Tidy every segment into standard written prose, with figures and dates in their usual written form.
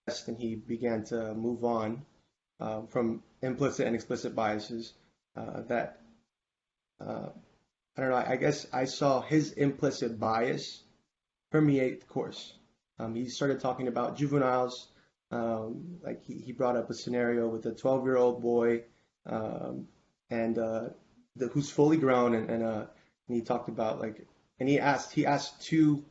and he began to move on from implicit and explicit biases that uh, I don't know. I guess I saw his implicit bias permeate the course. He started talking about juveniles. Like he brought up a scenario with a 12-year-old boy um, and who's fully grown, and he talked about like, and he asked two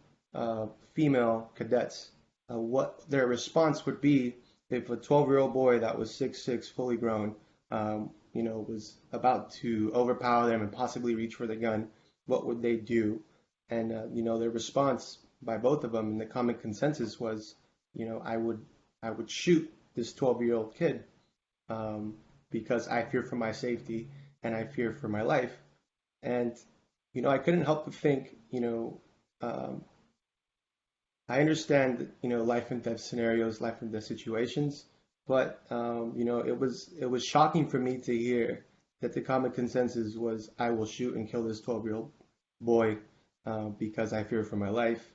female cadets what their response would be if a 12-year-old boy that was 6'6", fully grown, was about to overpower them and possibly reach for the gun. What would they do? And their response by both of them, and the common consensus was, I would shoot this 12-year-old kid um, because I fear for my safety and I fear for my life. And I couldn't help but think, um, I understand, life and death scenarios, life and death situations, but it was shocking for me to hear that the common consensus was I will shoot and kill this 12-year-old boy because I fear for my life.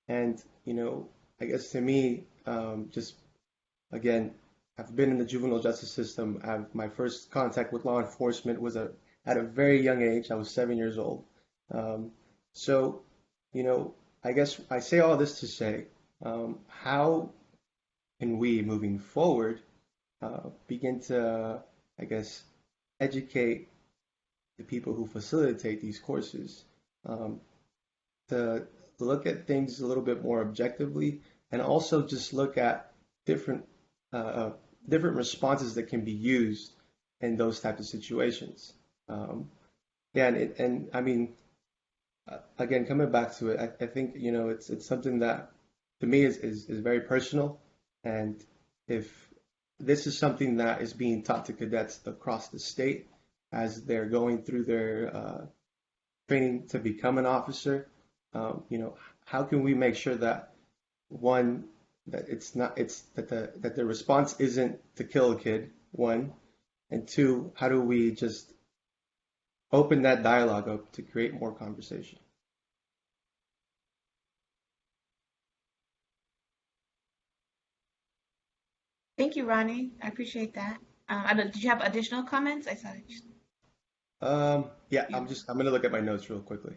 And I guess to me, just again, I've been in the juvenile justice system. My first contact with law enforcement was at a very young age. I was 7 years old. Um, so, you know, I guess I say all this to say, how can we, moving forward, begin to, I guess, educate the people who facilitate these courses um, to look at things a little bit more objectively, and also just look at different uh, uh, different responses that can be used in those types of situations. Um, yeah, and I mean, again, coming back to it, I think it's something that to me is very personal, and if this is something that is being taught to cadets across the state as they're going through their training to become an officer, how can we make sure that one that it's not it's that the response isn't to kill a kid, one, and two, how do we just open that dialogue up to create more conversation? Thank you, Ronnie. I appreciate that. Did you have additional comments? I saw it. Yeah, You, I'm gonna look at my notes real quickly.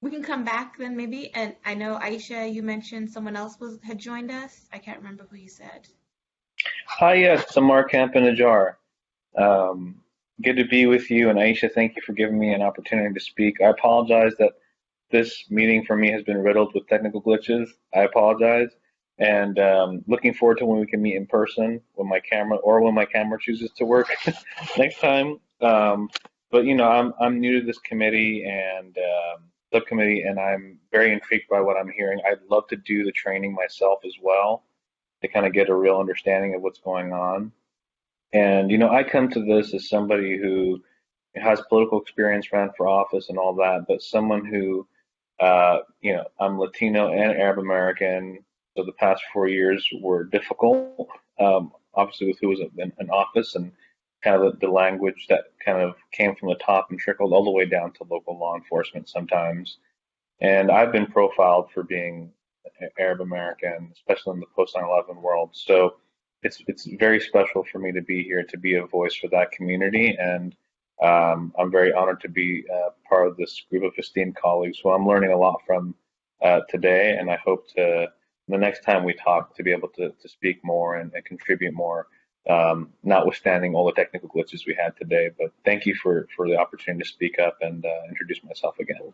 we can come back then maybe. And I know Aisha, you mentioned someone else had joined us. I can't remember who you said. Hi, yes, Samar Campanajar. Um, Good to be with you, and Aisha, thank you for giving me an opportunity to speak. I apologize that this meeting for me has been riddled with technical glitches. I apologize, and looking forward to when we can meet in person when my camera chooses to work next time. But I'm new to this committee and subcommittee, and I'm very intrigued by what I'm hearing. I'd love to do the training myself as well to kind of get a real understanding of what's going on. And I come to this as somebody who has political experience, ran for office, and all that, but someone who, I'm Latino and Arab American. So the past 4 years were difficult, obviously with who was in office and kind of the language that kind of came from the top and trickled all the way down to local law enforcement sometimes. And I've been profiled for being Arab American, especially in the post 9/11 world. So it's very special for me to be here to be a voice for that community, and I'm very honored to be part of this group of esteemed colleagues who I'm learning a lot from today. And I hope to the next time we talk to be able to speak more and contribute more. Notwithstanding all the technical glitches we had today, but thank you for the opportunity to speak up and introduce myself again.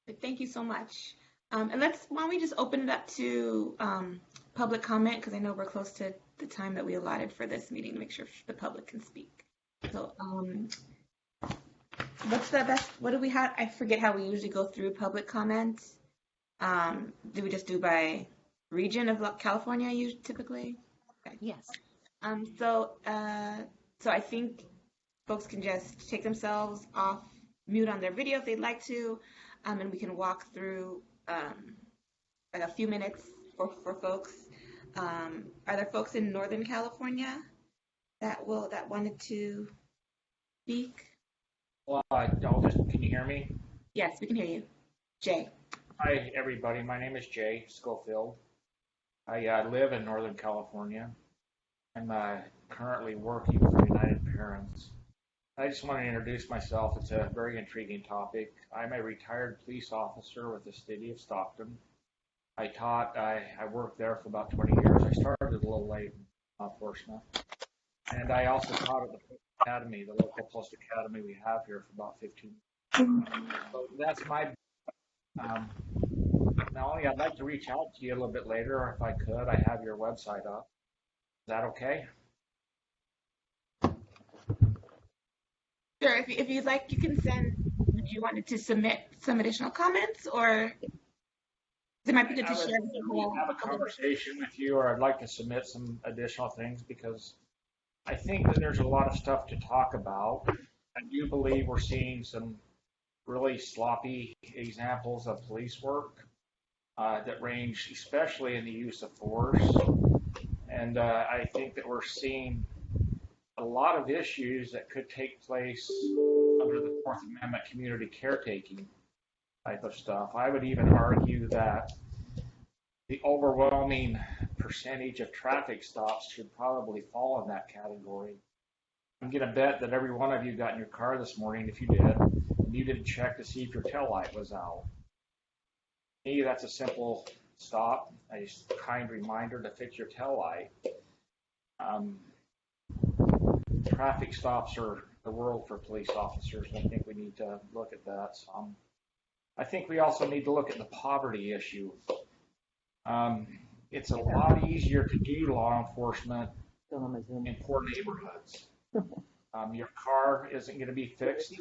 But thank you so much. And why don't we just open it up to public comment because I know we're close to the time that we allotted for this meeting to make sure the public can speak. So, what's the best? What do we have? I forget how we usually go through public comments. Do we just do by region of California usually typically? Okay. Yes. Um, so, uh, so I think folks can just take themselves off mute on their video if they'd like to, and we can walk through like a few minutes for folks. Are there folks in Northern California that wanted to speak? Well, I'll just, can you hear me? Yes, we can hear you. Jay. Hi, everybody. My name is Jay Schofield. I live in Northern California. I'm currently working for United Parents. I just want to introduce myself. It's a very intriguing topic. I'm a retired police officer with the city of Stockton. I worked there for about 20 years. I started a little late in law enforcement. And I also taught at the Post Academy, the local Post Academy we have here for about 15 years. So that's my um, Melanie, I'd like to reach out to you a little bit later if I could. I have your website up. Is that okay? Sure, if you'd like, you can send, if you wanted to submit some additional comments, or it might be good to I would share the whole. have a conversation with you, or I'd like to submit some additional things because I think that there's a lot of stuff to talk about. I do believe we're seeing some really sloppy examples of police work that range, especially in the use of force. And I think that we're seeing a lot of issues that could take place under the Fourth Amendment community caretaking type of stuff. I would even argue that the overwhelming percentage of traffic stops should probably fall in that category. I'm going to bet that every one of you got in your car this morning, if you did, and you didn't check to see if your tail light was out. To me, that's a simple stop, a kind reminder to fix your tail light. Traffic stops are the world for police officers, and I think we need to look at that some. I think we also need to look at the poverty issue. It's a lot easier to do law enforcement in poor neighborhoods. Your car isn't going to be fixed.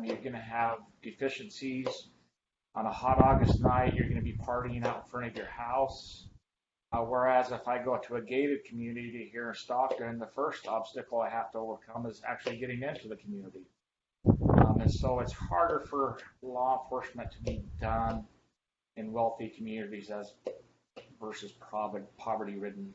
You're going to have deficiencies. On a hot August night, you're going to be partying out in front of your house. Whereas if I go to a gated community here in Stockton, the first obstacle I have to overcome is actually getting into the community. And so it's harder for law enforcement to be done in wealthy communities versus poverty-ridden.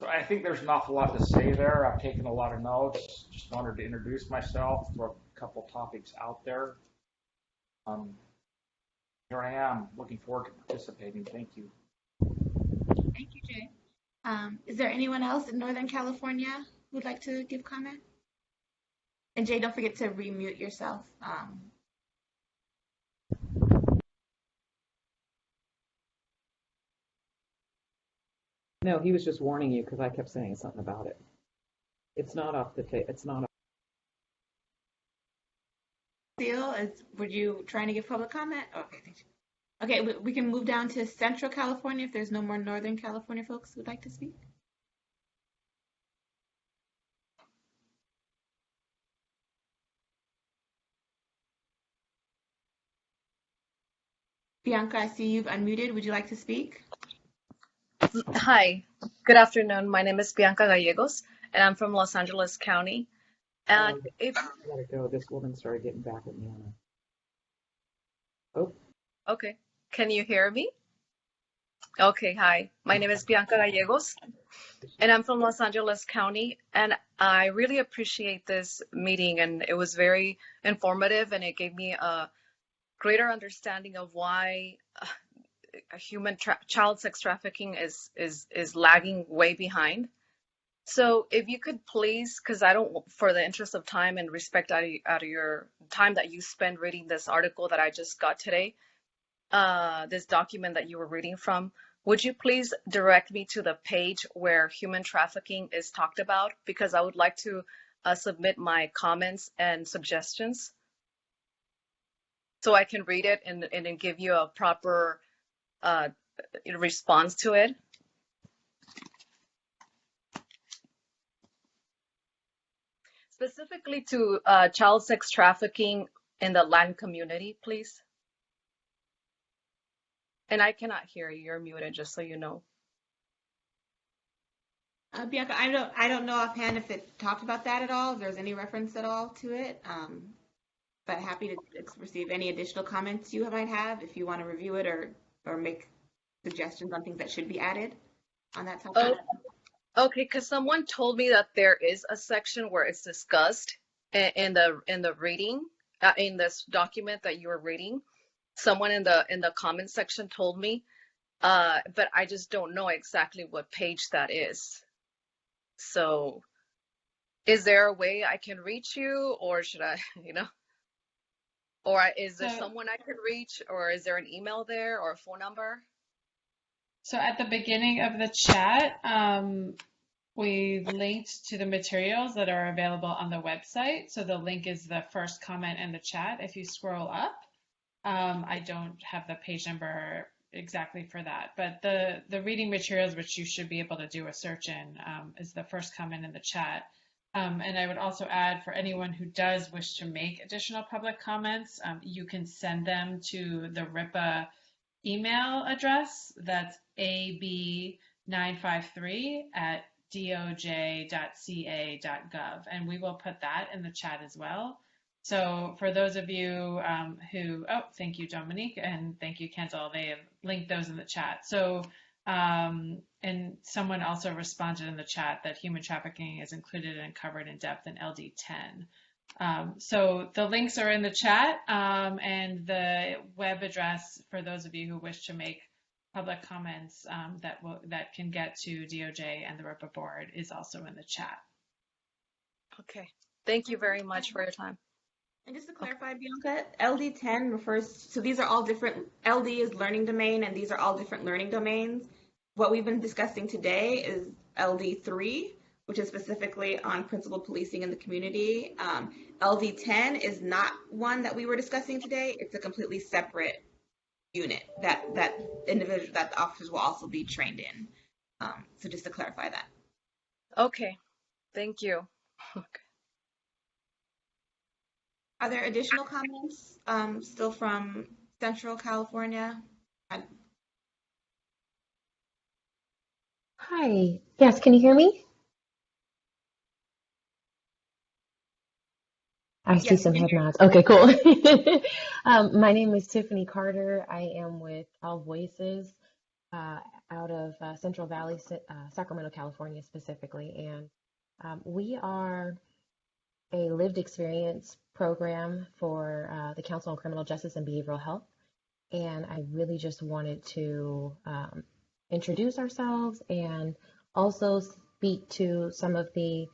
So I think there's an awful lot to say there. I've taken a lot of notes. Just wanted to introduce myself, throw a couple topics out there. Here I am, looking forward to participating. Thank you. Thank you, Jay. Is there anyone else in Northern California who'd like to give comment? And Jay, don't forget to remute yourself. No, he was just warning you because I kept saying something about it. It's not off the tape. It's not. Seal, were you trying to give public comment? Okay, thank you. Okay, we can move down to Central California if there's no more Northern California folks who'd like to speak. Bianca, I see you've unmuted. Would you like to speak? Hi, good afternoon. My name is Bianca Gallegos, and I'm from Los Angeles County. And I gotta go. This woman started getting back at me on it. Oh, okay, can you hear me? Okay, hi. My name is Bianca Gallegos, and I'm from Los Angeles County, and I really appreciate this meeting, and it was very informative, and it gave me a greater understanding of why child sex trafficking is lagging way behind. So if you could please, because I don't, for the interest of time and respect out of your time that you spend reading this article that I just got today, this document that you were reading from, would you please direct me to the page where human trafficking is talked about? Because I would like to submit my comments and suggestions so I can read it and then give you a proper response to it. Specifically to child sex trafficking in the Latin community, please. And I cannot hear you. You're muted, just so you know. Bianca, I don't know offhand if it talked about that at all, if there's any reference at all to it. But happy to receive any additional comments you might have if you want to review it or make suggestions on things that should be added on that topic. Okay, because someone told me that there is a section where it's discussed in the reading in this document that you were reading. Someone in the comment section told me, but I just don't know exactly what page that is. So is there a way I can reach you, or should I, or is there So, someone I could reach, or is there an email there or a phone number? so at the beginning of the chat, we linked to the materials that are available on the website. So the link is the first comment in the chat. If you scroll up, I don't have the page number exactly for that, but the reading materials, which you should be able to do a search in, is the first comment in the chat. And I would also add, for anyone who does wish to make additional public comments, you can send them to the RIPA email address. That's ab953@doj.ca.gov, and we will put that in the chat as well. So for those of you thank you, Dominique, and thank you, Kendall. They have linked those in the chat. So, and someone also responded in the chat that human trafficking is included and covered in depth in LD10. So the links are in the chat, and the web address for those of you who wish to make public comments that can get to DOJ and the RIPA board is also in the chat. Okay. Thank you very much for your time. And just to clarify, Bianca, LD10 refers, so these are all different, LD is learning domain, and these are all different learning domains. What we've been discussing today is LD3, which is specifically on principal policing in the community. LD10 is not one that we were discussing today. It's a completely separate unit that the officers will also be trained in. So just to clarify that. Okay. Thank you. Okay. Are there additional comments still from Central California? Hi. Yes, can you hear me? I see Yes, some we head can hear nods. Okay, cool. My name is Tiffany Carter. I am with All Voices out of Central Valley, Sacramento, California specifically. And we are a lived experience program for the Council on Criminal Justice and Behavioral Health. And I really just wanted to introduce ourselves and also speak to some of the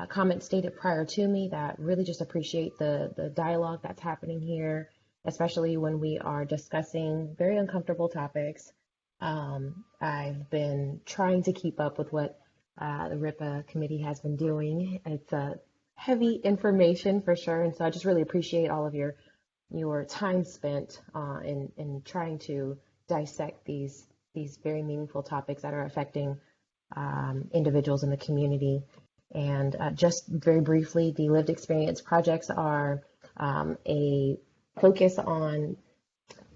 comments stated prior to me that really just appreciate the dialogue that's happening here, especially when we are discussing very uncomfortable topics. I've been trying to keep up with what the RIPA committee has been doing. It's heavy information for sure, and so I just really appreciate all of your time spent in trying to dissect these very meaningful topics that are affecting individuals in the community. And just very briefly, the lived experience projects are a focus on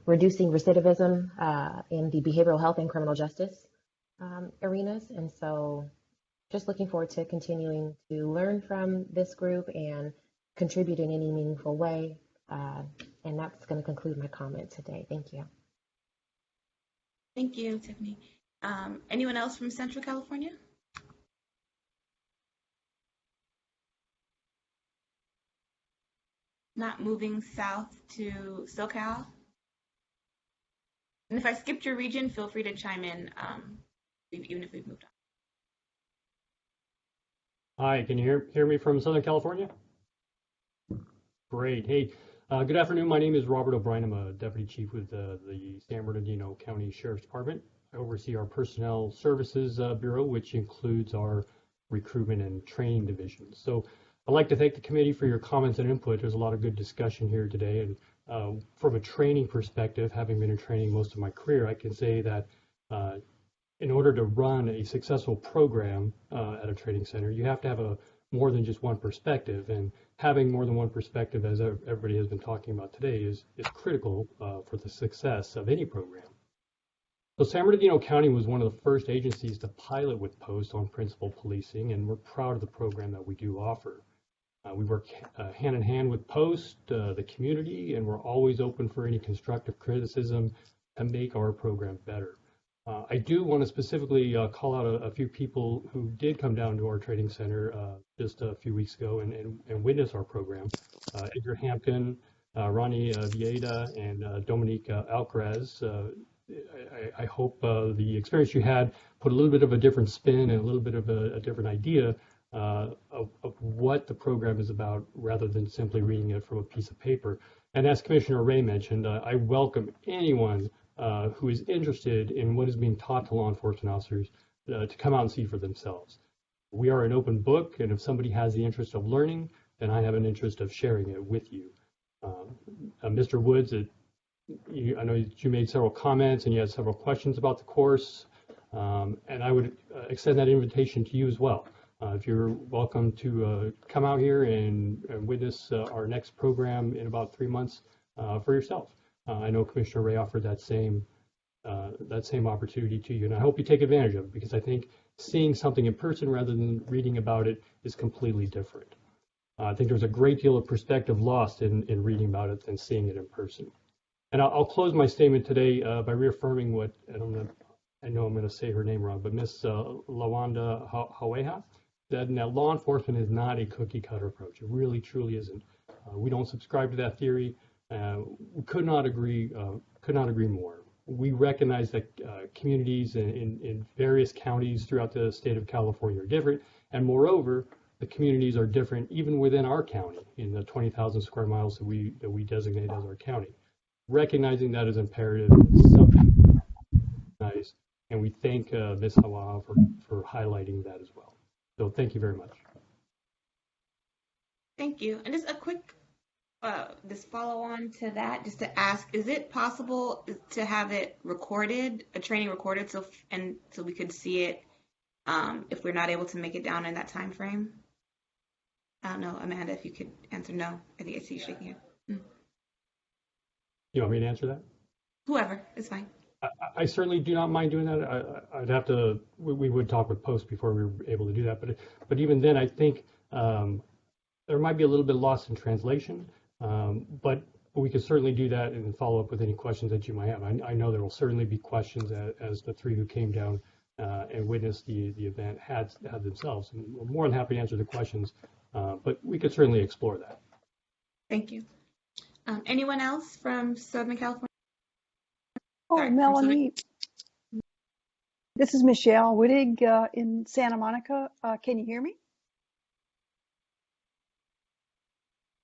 reducing recidivism in the behavioral health and criminal justice arenas. And so just looking forward to continuing to learn from this group and contribute in any meaningful way. And that's going to conclude my comment today. Thank you. Thank you, Tiffany. Anyone else from Central California? Not moving south to SoCal? And if I skipped your region, feel free to chime in, even if we've moved on. Hi, can you hear me from Southern California? Great. Hey, good afternoon. My name is Robert O'Brien. I'm a deputy chief with the San Bernardino County Sheriff's Department. I oversee our Personnel Services Bureau, which includes our recruitment and training division. So I'd like to thank the committee for your comments and input. There's a lot of good discussion here today. And from a training perspective, having been in training most of my career, I can say that in order to run a successful program at a training center, you have to have more than just one perspective. And having more than one perspective, as everybody has been talking about today, is critical for the success of any program. So San Bernardino County was one of the first agencies to pilot with POST on principal policing, and we're proud of the program that we do offer. We work hand in hand with POST, the community, and we're always open for any constructive criticism to make our program better. I do want to specifically call out a few people who did come down to our training center just a few weeks ago and witness our program. Edgar Hampton, Ronnie Vieda and Dominique Alcaraz. I hope the experience you had put a little bit of a different spin and a little bit of a different idea of what the program is about rather than simply reading it from a piece of paper. And as Commissioner Ray mentioned, I welcome anyone who is interested in what is being taught to law enforcement officers to come out and see for themselves. We are an open book, and if somebody has the interest of learning, then I have an interest of sharing it with you. Mr. Woods, I know you made several comments and you had several questions about the course, and I would extend that invitation to you as well. If you're welcome to come out here and witness our next program in about 3 months for yourself. I know Commissioner Ray offered that same opportunity to you, and I hope you take advantage of it, because I think seeing something in person rather than reading about it is completely different. I think there's a great deal of perspective lost in reading about it than seeing it in person. And I'll close my statement today by reaffirming what, and I know I'm going to say her name wrong, but Miss Lawanda Haweha, that law enforcement is not a cookie cutter approach. It really, truly isn't. We don't subscribe to that theory. We could not agree more. We recognize that communities in various counties throughout the state of California are different, and moreover, the communities are different even within our county, in the 20,000 square miles that we designate as our county. Recognizing that is imperative, it's something nice, and we thank Ms. Hawaha for highlighting that as well. So thank you very much. Thank you. And just a quick just follow on to that, just to ask, is it possible to have it recorded, a training recorded, so we could see it if we're not able to make it down in that time frame? I don't know, Amanda, if you could answer no. I think I see you shaking it. You want me to answer that? Whoever, it's fine. I certainly do not mind doing that. I'd have to, we would talk with Post before we were able to do that. But even then, I think there might be a little bit lost in translation. But we could certainly do that and follow up with any questions that you might have. I know there will certainly be questions as the three who came down and witnessed the event had themselves. And we're more than happy to answer the questions, but we could certainly explore that. Thank you. Anyone else from Southern California? Oh, Sorry, Melanie, this is Michelle Wittig in Santa Monica. Can you hear me?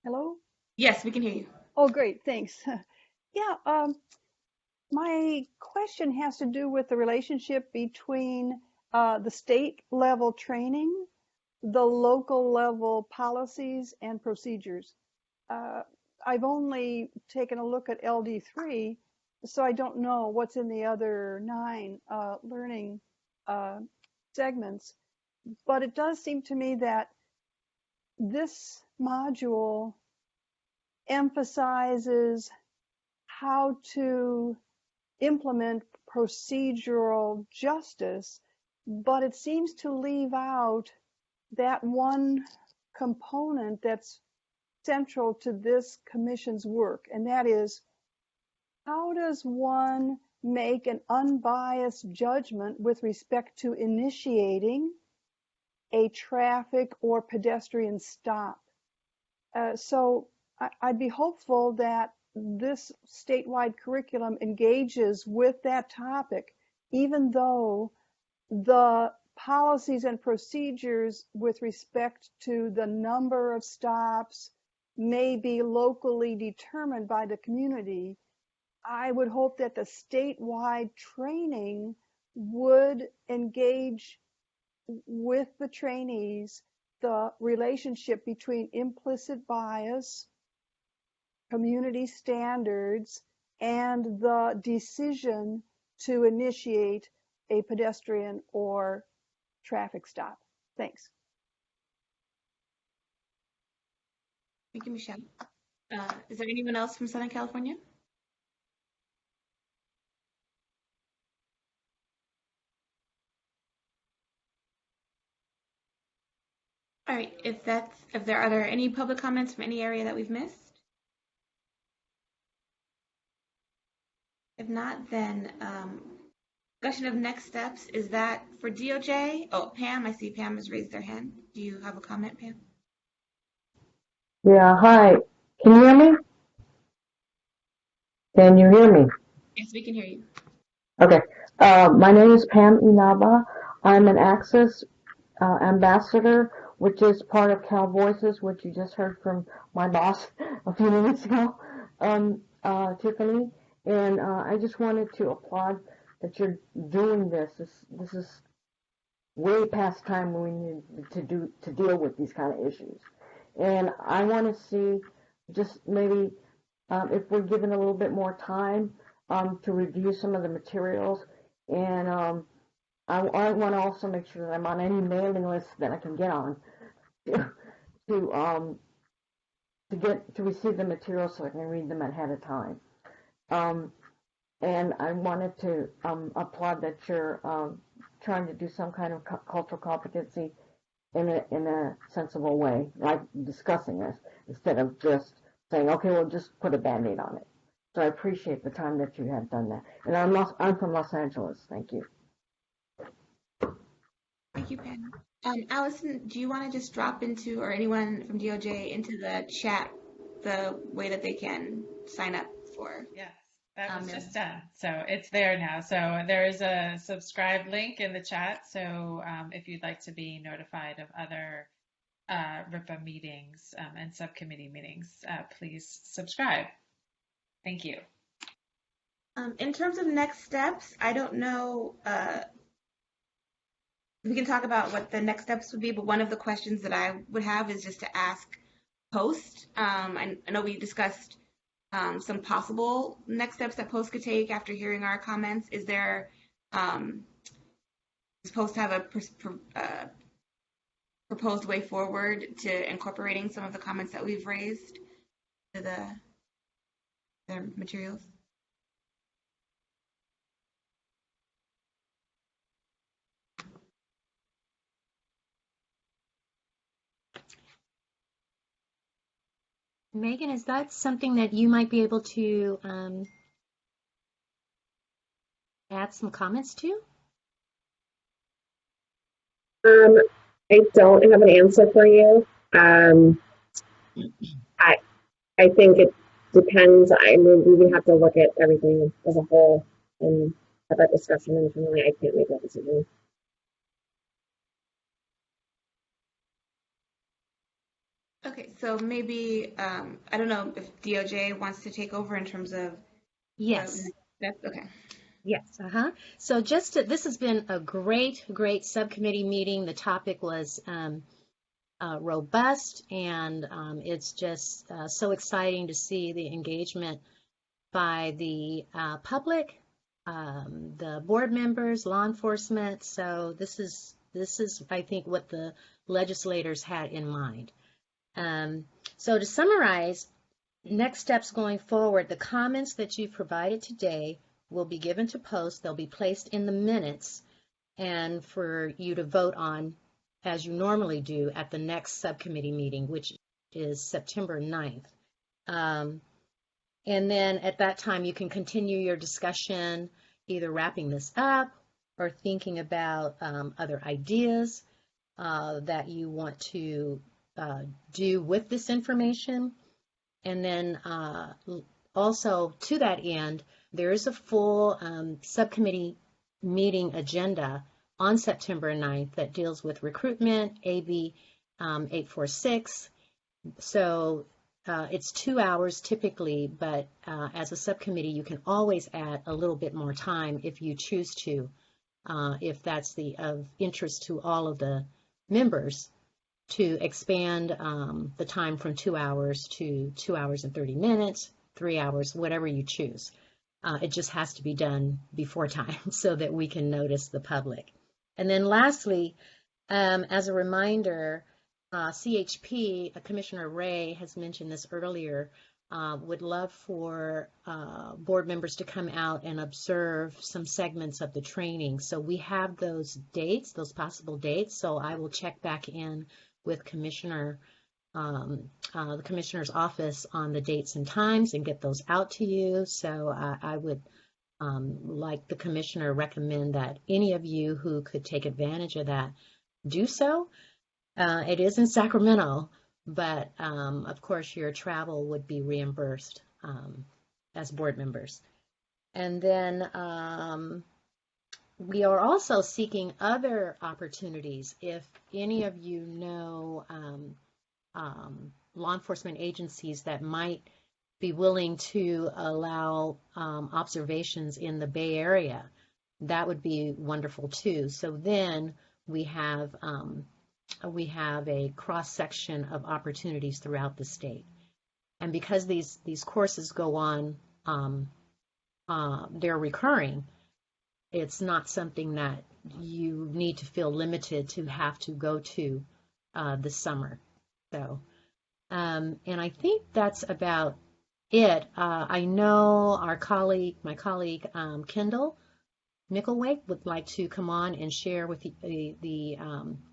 Hello? Yes, we can hear you. Oh, great, thanks. Yeah, my question has to do with the relationship between the state level training, the local level policies and procedures. I've only taken a look at LD3, so I don't know what's in the other 9 learning segments, but it does seem to me that this module emphasizes how to implement procedural justice, but it seems to leave out that one component that's central to this commission's work, and that is, how does one make an unbiased judgment with respect to initiating a traffic or pedestrian stop? So I'd be hopeful that this statewide curriculum engages with that topic, even though the policies and procedures with respect to the number of stops may be locally determined by the community. I would hope that the statewide training would engage with the trainees the relationship between implicit bias, community standards, and the decision to initiate a pedestrian or traffic stop. Thanks. Thank you, Michelle. Is there anyone else from Southern California? All right, if are there any public comments from any area that we've missed? If not, then discussion of next steps, is that for DOJ? Oh, Pam, I see Pam has raised their hand. Do you have a comment, Pam? Yeah, hi. Can you hear me? Can you hear me? Yes, we can hear you. Okay. My name is Pam Inaba. I'm an Access ambassador, which is part of Cal Voices, which you just heard from my boss a few minutes ago, Tiffany. And I just wanted to applaud that you're doing this. This is way past time when we need to deal with these kind of issues. And I want to see just maybe if we're given a little bit more time to review some of the materials. And I want to also make sure that I'm on any mailing list that I can get on to receive the materials so I can read them ahead of time. And I wanted to applaud that you're trying to do some kind of cultural competency in a sensible way, like discussing this instead of just saying, okay, we'll just put a Band-Aid on it. So I appreciate the time that you have done that. And I'm from Los Angeles. Thank you. Thank you, Pam. Allison, do you want to just drop into, or anyone from DOJ, into the chat the way that they can sign up for? Yes, that was just done. So it's there now. So there is a subscribe link in the chat. So if you'd like to be notified of other RIPA meetings and subcommittee meetings, please subscribe. Thank you. In terms of next steps, I don't know. We can talk about what the next steps would be, but one of the questions that I would have is just to ask Post. I know we discussed some possible next steps that Post could take after hearing our comments. Is there, does Post have a proposed way forward to incorporating some of the comments that we've raised to their materials? Megan, is that something that you might be able to add some comments to? I don't have an answer for you. I think it depends. I mean, we would have to look at everything as a whole and have that discussion internally. I can't make that decision. Okay, so maybe, I don't know if DOJ wants to take over in terms of. Yes. Okay. Yes, So this has been a great subcommittee meeting. The topic was robust, and it's just so exciting to see the engagement by the public, the board members, law enforcement. So this is, I think, what the legislators had in mind. So to summarize, next steps going forward, the comments that you've provided today will be given to Post. They'll be placed in the minutes and for you to vote on as you normally do at the next subcommittee meeting, which is September 9th. And then at that time, you can continue your discussion, either wrapping this up or thinking about other ideas that you want to do with this information. And then also to that end, there is a full subcommittee meeting agenda on September 9th that deals with recruitment, AB 846. So it's 2 hours typically, but as a subcommittee, you can always add a little bit more time if you choose to, if that's of interest to all of the members, to expand the time from 2 hours to 2 hours and 30 minutes, 3 hours, whatever you choose. It just has to be done before time so that we can notice the public. And then lastly, as a reminder, CHP, Commissioner Ray has mentioned this earlier, would love for board members to come out and observe some segments of the training. So we have those dates, those possible dates. So I will check back in with the Commissioner's office on the dates and times and get those out to you. So I would, like the Commissioner, recommend that any of you who could take advantage of that do so. It is in Sacramento, but of course your travel would be reimbursed as board members. And then we are also seeking other opportunities. If any of you know law enforcement agencies that might be willing to allow observations in the Bay Area, that would be wonderful too. So then we have a cross section of opportunities throughout the state. And because these courses go on, they're recurring, it's not something that you need to feel limited to have to go to this summer. So, and I think that's about it. I know my colleague Kendall Mickelwake would like to come on and share with the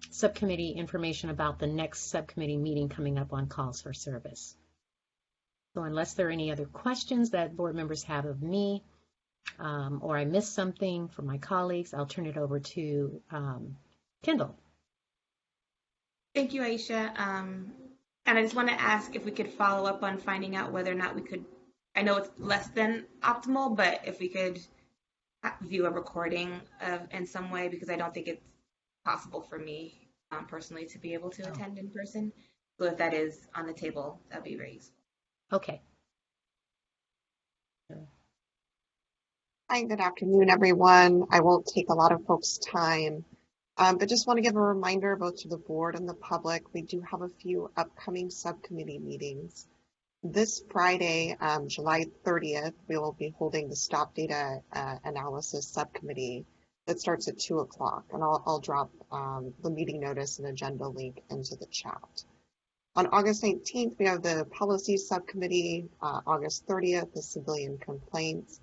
subcommittee information about the next subcommittee meeting coming up on calls for service. So unless there are any other questions that board members have of me, or I missed something from my colleagues, I'll turn it over to Kendall. Thank you, Aisha. And I just want to ask if we could follow up on finding out whether or not we could, I know it's less than optimal, but if we could view a recording in some way, because I don't think it's possible for me personally to be able to attend in person. So if that is on the table, that'd be very useful. Okay. Hi, good afternoon, everyone. I won't take a lot of folks' time, but just want to give a reminder both to the board and the public. We do have a few upcoming subcommittee meetings. This Friday, July 30th, we will be holding the Stop Data Analysis Subcommittee that starts at 2 o'clock, and I'll drop the meeting notice and agenda link into the chat. On August 19th, we have the Policy Subcommittee, August 30th, the Civilian Complaints,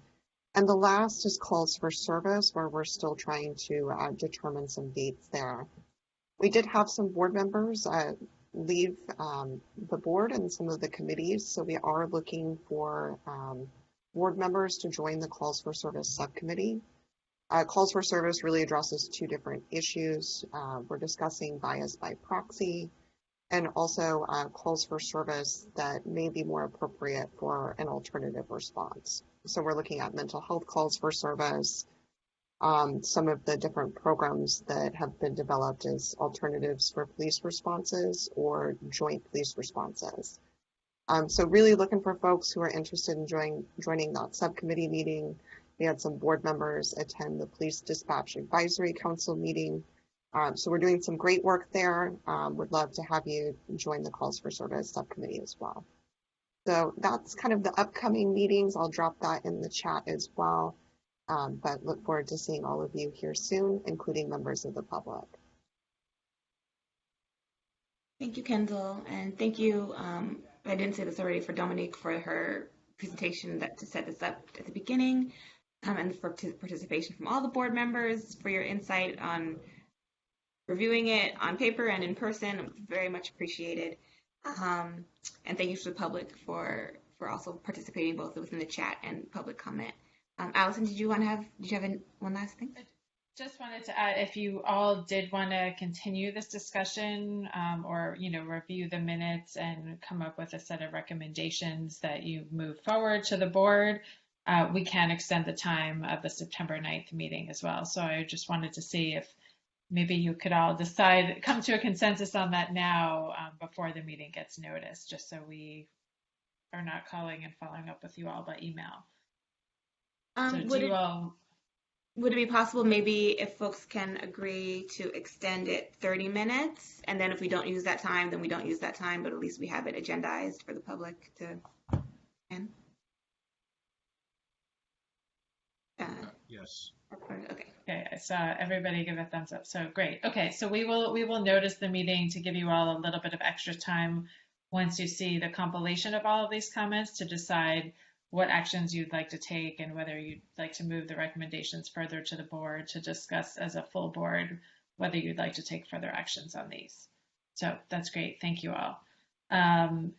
and the last is Calls for Service, where we're still trying to determine some dates there. We did have some board members leave the board and some of the committees, so we are looking for board members to join the Calls for Service Subcommittee. Calls for Service really addresses two different issues. We're discussing bias by proxy, and also calls for service that may be more appropriate for an alternative response. So we're looking at mental health calls for service, some of the different programs that have been developed as alternatives for police responses or joint police responses. So really looking for folks who are interested in joining that subcommittee meeting. We had some board members attend the Police Dispatch Advisory Council meeting. So we're doing some great work there. Would love to have you join the Calls for Service subcommittee as well. So that's kind of the upcoming meetings. I'll drop that in the chat as well. But look forward to seeing all of you here soon, including members of the public. Thank you, Kendall, and thank you, I didn't say this already, for Dominique for her presentation to set this up at the beginning, and for participation from all the board members, for your insight on reviewing it on paper and in person. Very much appreciated. And thank you to the public for also participating both within the chat and public comment. Allison, did you have one last thing? Just wanted to add, if you all did want to continue this discussion, or review the minutes and come up with a set of recommendations that you move forward to the board, we can extend the time of the September 9th meeting as well. So I just wanted to see if maybe you could all come to a consensus on that now, before the meeting gets noticed, just so we are not calling and following up with you all by email. Would it be possible maybe if folks can agree to extend it 30 minutes, and then if we don't use that time, then we don't use that time, but at least we have it agendized for the public to end? Yes. Okay, I saw everybody give a thumbs up. So great. Okay, so we will notice the meeting to give you all a little bit of extra time once you see the compilation of all of these comments to decide what actions you'd like to take and whether you'd like to move the recommendations further to the board to discuss as a full board whether you'd like to take further actions on these. So that's great. Thank you all. And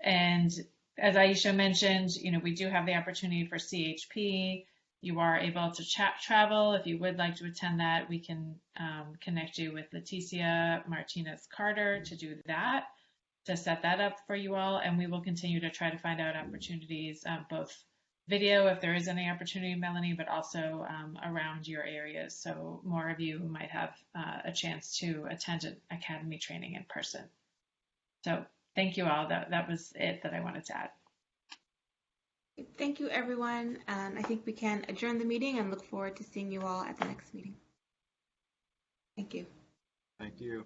as Aisha mentioned, we do have the opportunity for CHP. You are able to travel. If you would like to attend that, we can connect you with Leticia Martinez-Carter to do that, to set that up for you all. And we will continue to try to find out opportunities, both video if there is any opportunity, Melanie, but also around your areas. So more of you might have a chance to attend an academy training in person. So thank you all. That was it that I wanted to add. Thank you, everyone. I think we can adjourn the meeting and look forward to seeing you all at the next meeting. Thank you. Thank you.